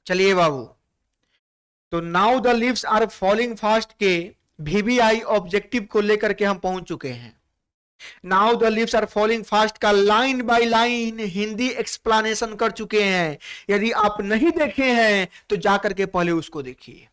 चलिए बाबू, तो now the leaves are falling fast के वीवीआई ऑब्जेक्टिव को लेकर के हम पहुंच चुके हैं। Now the leaves are falling fast का line by line Hindi explanation कर चुके हैं। यदि आप नहीं देखे हैं तो जाकर के पहले उसको देखिए,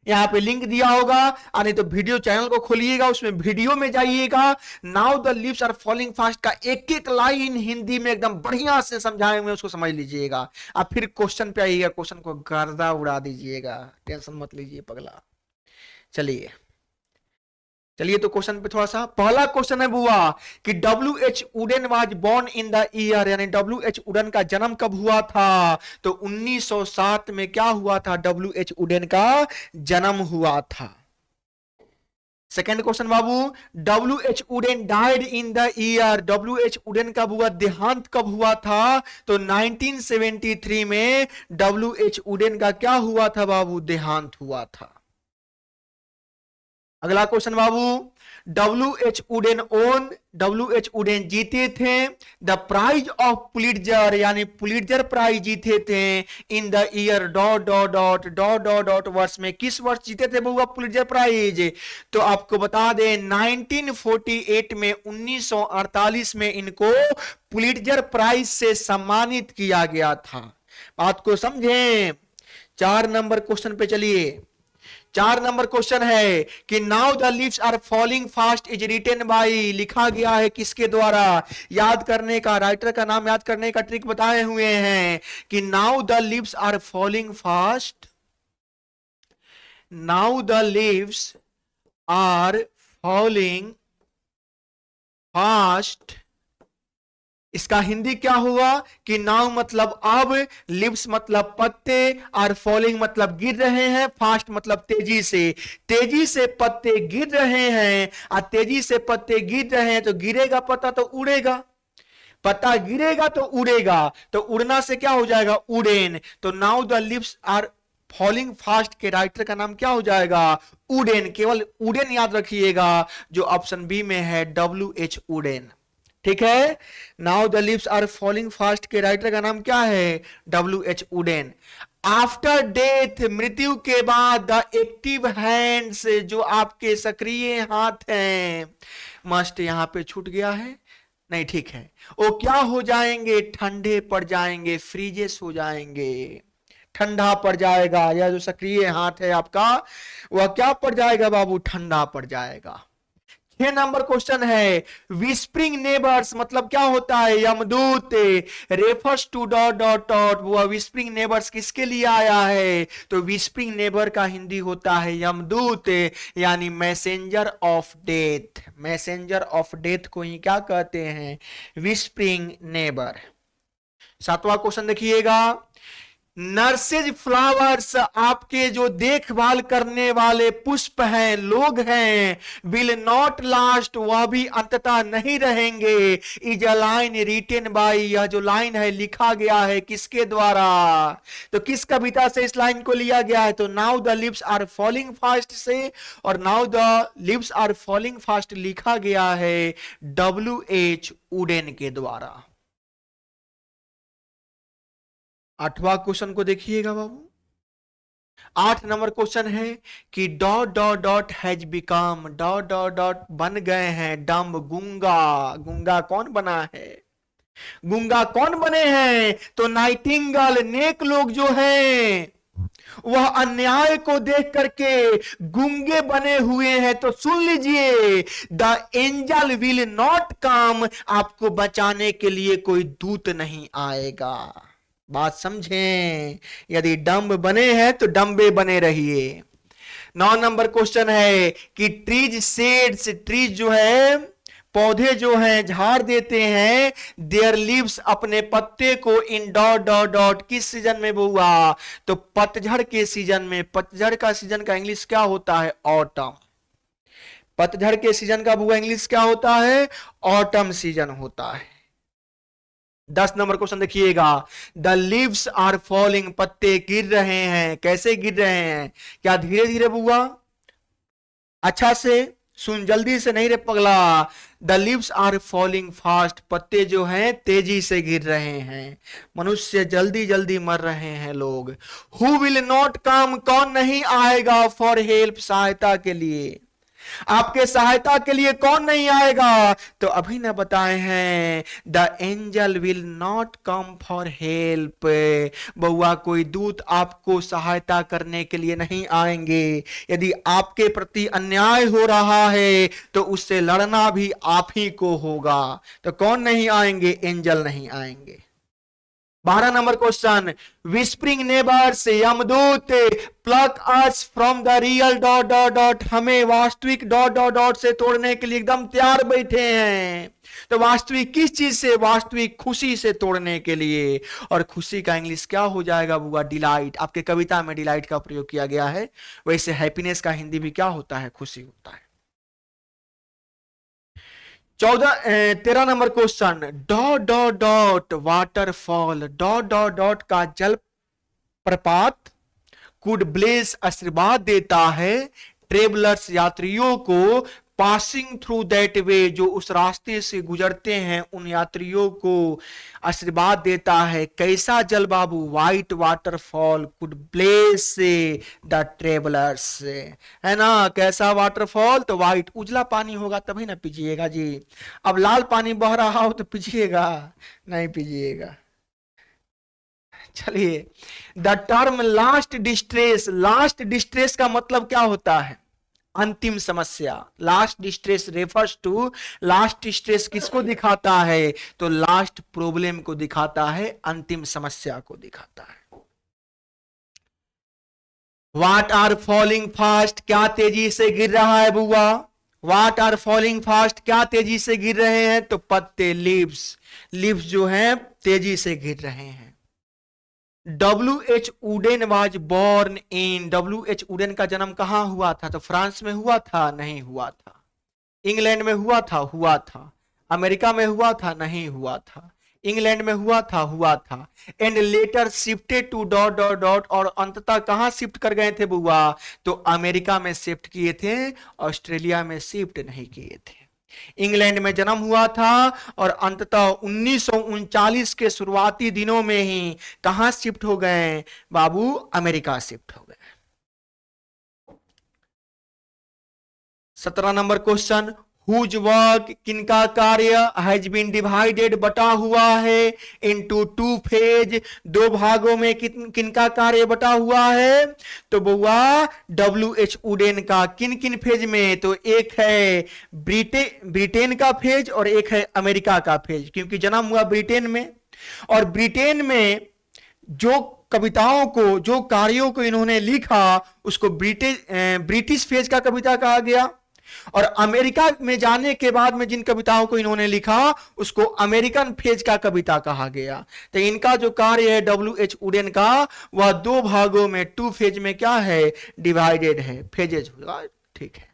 यहां पे लिंक दिया होगा, नहीं तो वीडियो चैनल को खोलिएगा, उसमें वीडियो में जाइएगा। Now the leaves are falling fast का एक एक लाइन हिंदी में एकदम बढ़िया से समझाए हुए, उसको समझ लीजिएगा। आप फिर क्वेश्चन पे आइएगा, क्वेश्चन को गर्दा उड़ा दीजिएगा, टेंशन मत लीजिए पगला। चलिए चलिए, तो क्वेश्चन पे थोड़ा सा, पहला क्वेश्चन है बुआ कि W H Auden was born in the year, यानी डब्ल्यू एच उडेन का जन्म कब हुआ था? तो 1907 में क्या हुआ था? डब्ल्यू एच उडेन का जन्म हुआ था। सेकेंड क्वेश्चन बाबू, W H wooden died in the year, W H Auden का बुआ देहांत कब हुआ था? तो 1973 में डब्ल्यू एच उडेन का क्या हुआ था बाबू? देहांत हुआ था। अगला क्वेश्चन बाबू, W H Auden won, W H Auden जीते थे द प्राइज ऑफ पुलिट्जर, यानी पुलिट्जर प्राइज जीते थे in the year dot dot dot dot dot dot वर्ष में, किस वर्ष जीते थे बुआ पुलिट्जर प्राइज? तो आपको बता दें 1948 में, 1948 में इनको पुलिट्जर प्राइज से सम्मानित किया गया था। बात को समझें। 4 नंबर क्वेश्चन पे चलिए। 4 नंबर क्वेश्चन है कि now the leaves are falling fast is written by, लिखा गया है किसके द्वारा? याद करने का, राइटर का नाम याद करने का ट्रिक बताए हुए हैं कि now the leaves are falling fast, now the leaves are falling fast, इसका हिंदी क्या हुआ कि नाउ मतलब अब, लिव्स मतलब पत्ते, और फॉलिंग मतलब गिर रहे हैं, फास्ट मतलब तेजी से पत्ते गिर रहे हैं, और तेजी से पत्ते गिर रहे हैं तो गिरेगा पत्ता तो उड़ेगा, पत्ता गिरेगा तो उड़ेगा, तो उड़ना से क्या हो जाएगा? उड़ेन। तो now the leaves are falling fast के राइटर का नाम क्या हो जाएगा? उडेन। केवल उडेन याद रखिएगा, जो ऑप्शन बी में है डब्ल्यू एच उडेन। ठीक है, now the leaves are falling fast के राइटर का नाम क्या है? W H Auden. After death, मृत्यु के बाद, द एक्टिव हैंड्स, जो आपके सक्रिय हाथ हैं, मस्ट यहां पे छूट गया है, नहीं ठीक है, वो क्या हो जाएंगे? ठंडे पड़ जाएंगे, फ्रीजेस हो जाएंगे, ठंडा पड़ जाएगा। यह जो सक्रिय हाथ है आपका, वह क्या पड़ जाएगा बाबू? ठंडा पड़ जाएगा। 6 नंबर क्वेश्चन है, विस्परिंग नेबर्स मतलब क्या होता है? यमदूत। Refers to dot dot dot, वो विस्परिंग नेबर्स किसके लिए आया है? तो विस्परिंग नेबर का हिंदी होता है यमदूत, यानी messenger of death. Messenger of death को ही क्या कहते हैं? Whispering neighbour. 7वां क्वेश्चन देखिएगा, नर्सेज फ्लावर्स, आपके जो देखभाल करने वाले पुष्प हैं, लोग हैं, विल नॉट लास्ट, वह भी अंततः नहीं रहेंगे, is a line written by, यह जो लाइन है लिखा गया है किसके द्वारा? तो किस कविता से इस लाइन को लिया गया है? तो now the leaves are falling fast से, और now the leaves are falling fast लिखा गया है डब्ल्यू एच उडेन के द्वारा। 8वां क्वेश्चन को देखिएगा बाबू। 8 नंबर क्वेश्चन है कि dot dot dot has become, dot dot dot बन गए हैं डम्ब, गूंगा। गूंगा कौन बना है? गूंगा कौन बने हैं? तो नाइटिंगल, नेक लोग जो हैं वह अन्याय को देख करके गूंगे बने हुए हैं। तो सुन लीजिए, the angel will not come, आपको बचाने के लिए कोई दूत नहीं आएगा। बात समझें, यदि डम्ब बने हैं तो डम्बे बने रहिए। 9 नंबर क्वेश्चन है कि ट्रीज शेड्स, ट्रीज जो है, पौधे जो हैं झाड़ देते हैं, देयर लीव्स, अपने पत्ते को, इन डॉट डॉट डॉट, किस सीजन में बुआ? तो पतझड़ के सीजन में। पतझड़ का सीजन का इंग्लिश क्या होता है? ऑटम। पतझड़ के सीजन का बुआ इंग्लिश क्या होता है? ऑटम सीजन होता है। 10 नंबर क्वेश्चन देखिएगा, द लीव्स आर फॉलिंग, पत्ते गिर रहे हैं, कैसे गिर रहे हैं? क्या धीरे धीरे बुआ? अच्छा से? सुन जल्दी से नहीं रे पगला। The leaves are falling fast, पत्ते जो हैं तेजी से गिर रहे हैं, मनुष्य जल्दी जल्दी मर रहे हैं लोग। हु विल नॉट कम, कौन नहीं आएगा फॉर हेल्प, सहायता के लिए, आपके सहायता के लिए कौन नहीं आएगा। तो अभी न बताए हैं the angel will not come for help, बउआ कोई दूत आपको सहायता करने के लिए नहीं आएंगे। यदि आपके प्रति अन्याय हो रहा है तो उससे लड़ना भी आप ही को होगा। तो कौन नहीं आएंगे, एंजल नहीं आएंगे। 12 नंबर क्वेश्चन, विस्परिंग नेबर्स, यमदूत pluck us from the real dot dot dot, हमें वास्तविक डॉट डॉट डॉट से तोड़ने के लिए एकदम तैयार बैठे हैं। तो वास्तविक किस चीज से, वास्तविक खुशी से तोड़ने के लिए। और खुशी का इंग्लिश क्या हो जाएगा बुआ, डिलाइट। आपके कविता में डिलाइट का प्रयोग किया गया है, वैसे हैप्पीनेस का हिंदी भी क्या होता है, खुशी होता है। 13 number question, dot dot dot waterfall, dot dot dot का जल प्रपात, कुड ब्लेस आशीर्वाद देता है, ट्रेवलर्स यात्रियों को, पासिंग थ्रू दैट वे जो उस रास्ते से गुजरते हैं उन यात्रियों को आशीर्वाद देता है। कैसा जल बाबू, white waterfall, could bless the travellers, है ना। कैसा वाटरफॉल, तो वाइट, उजला पानी होगा तभी ना पीजिएगा जी। अब लाल पानी बह रहा हो तो पीजिएगा, नहीं पीजिएगा। चलिए, the term last distress, last distress का मतलब क्या होता है, अंतिम समस्या। Last distress refers to, last distress किसको दिखाता है, तो लास्ट प्रॉब्लम को दिखाता है, अंतिम समस्या को दिखाता है। वाट आर फॉलिंग फास्ट, क्या तेजी से गिर रहा है बुआ, वाट आर फॉलिंग फास्ट, क्या तेजी से गिर रहे हैं, तो पत्ते, लीव्स, लीव्स जो हैं तेजी से गिर रहे हैं। W.H. Wooden was born in, W.H. Wooden का जन्म कहां हुआ था, तो फ्रांस में हुआ था, नहीं हुआ था। इंग्लैंड में हुआ था, हुआ था। अमेरिका में हुआ था, नहीं हुआ था। इंग्लैंड में हुआ था, हुआ था। And later shifted to dot dot dot, और अंततः कहां शिफ्ट कर गए थे बुआ, तो अमेरिका में शिफ्ट किए थे, ऑस्ट्रेलिया में शिफ्ट नहीं किए थे। इंग्लैंड में जन्म हुआ था और अंततः 1939 के शुरुआती दिनों में ही कहां शिफ्ट हो गए बाबू, अमेरिका शिफ्ट हो गए। 17 नंबर क्वेश्चन, हुज वर्क, किनका कार्य, हैज बीन डिवाइडेड, बटा हुआ है, इनटू टू फेज, दो भागों में किनका कार्य बटा हुआ है, तो बुआ W.H. वुडेन का। किन किन फेज में, तो एक है ब्रिटेन का फेज और एक है अमेरिका का फेज, क्योंकि जन्म हुआ ब्रिटेन में। और ब्रिटेन में जो कविताओं को, जो कार्यों को इन्होंने लिखा उसको ब्रिटिश फेज का कविता कहा गया। और अमेरिका में जाने के बाद में जिन कविताओं को इन्होंने लिखा उसको अमेरिकन फेज का कविता कहा गया। तो इनका जो कार्य है W.H. वुडेन का, वह दो भागों में, टू फेज में क्या है, डिवाइडेड है, फेजेज होगा, ठीक है।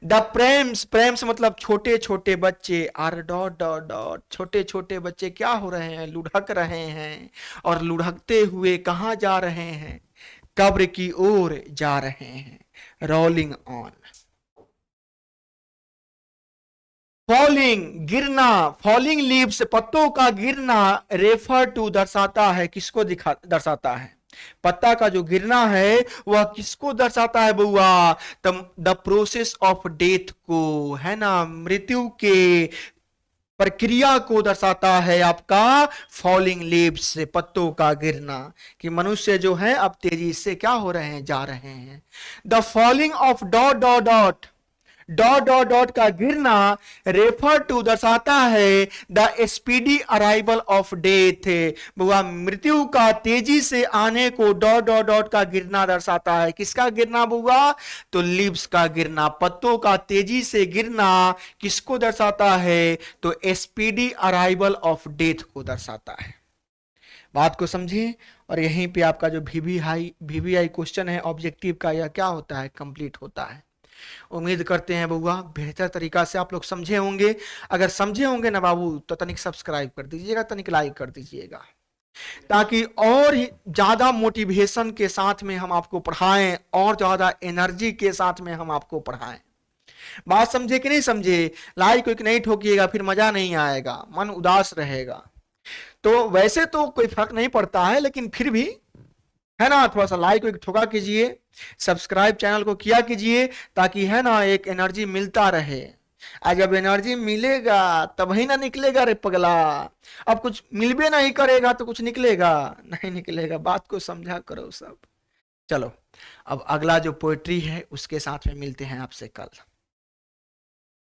द प्रेम्स, प्रेम्स मतलब छोटे छोटे बच्चे, आर डॉट डॉट डॉट, छोटे छोटे बच्चे क्या हो रहे हैं, लुढ़क रहे हैं, और लुढ़कते हुए कहां जा रहे हैं, कब्र की ओर जा रहे हैं, रोलिंग ऑन। फॉलिंग, गिरना, फॉलिंग लीव्स, पत्तों का गिरना, रेफर टू दर्शाता है, किसको दर्शाता है, पत्ता का जो गिरना है वह किसको दर्शाता है बुआ, द प्रोसेस ऑफ डेथ को, है ना, मृत्यु के प्रक्रिया को दर्शाता है आपका फॉलिंग लीव्स से, पत्तों का गिरना, कि मनुष्य जो है अब तेजी से क्या हो रहे हैं, जा रहे हैं। The falling of dot dot dot, dot dot dot का गिरना रेफर टू दर्शाता है the speedy arrival of death, बुआ मृत्यु का तेजी से आने को डॉट डॉट डॉट का गिरना दर्शाता है। किसका गिरना बुआ, तो लीव्स का गिरना, पत्तों का तेजी से गिरना किसको दर्शाता है, तो स्पीडी अराइवल ऑफ डेथ को दर्शाता है। बात को समझिए। और यहीं पे आपका जो VBI क्वेश्चन है ऑब्जेक्टिव का, यह क्या होता है, कंप्लीट होता है। उम्मीद करते हैं बउआ बेहतर तरीका से आप लोग समझे होंगे। अगर समझे होंगे ना बाबू तो तनिक सब्सक्राइब कर दीजिएगा, तनिक लाइक कर दीजिएगा, ताकि और ज्यादा मोटिवेशन के साथ में हम आपको पढ़ाएं और ज्यादा एनर्जी के साथ में हम आपको पढ़ाएं। बात समझे कि नहीं समझे? लाइक कोई नहीं ठोकिएगा, फिर मजा नहीं आएगा, मन उदास रहेगा। तो वैसे तो कोई फर्क नहीं पड़ता है, लेकिन फिर भी है ना, थोड़ा सा लाइक एक ठोका कीजिए, सब्सक्राइब चैनल को किया कीजिए, ताकि है ना एक एनर्जी मिलता रहे। आज जब एनर्जी मिलेगा तब ही ना निकलेगा रे पगला। अब कुछ मिलबे नहीं करेगा तो कुछ निकलेगा नहीं निकलेगा, बात को समझा करो सब। चलो अब अगला जो पोएट्री है उसके साथ में मिलते हैं आपसे कल।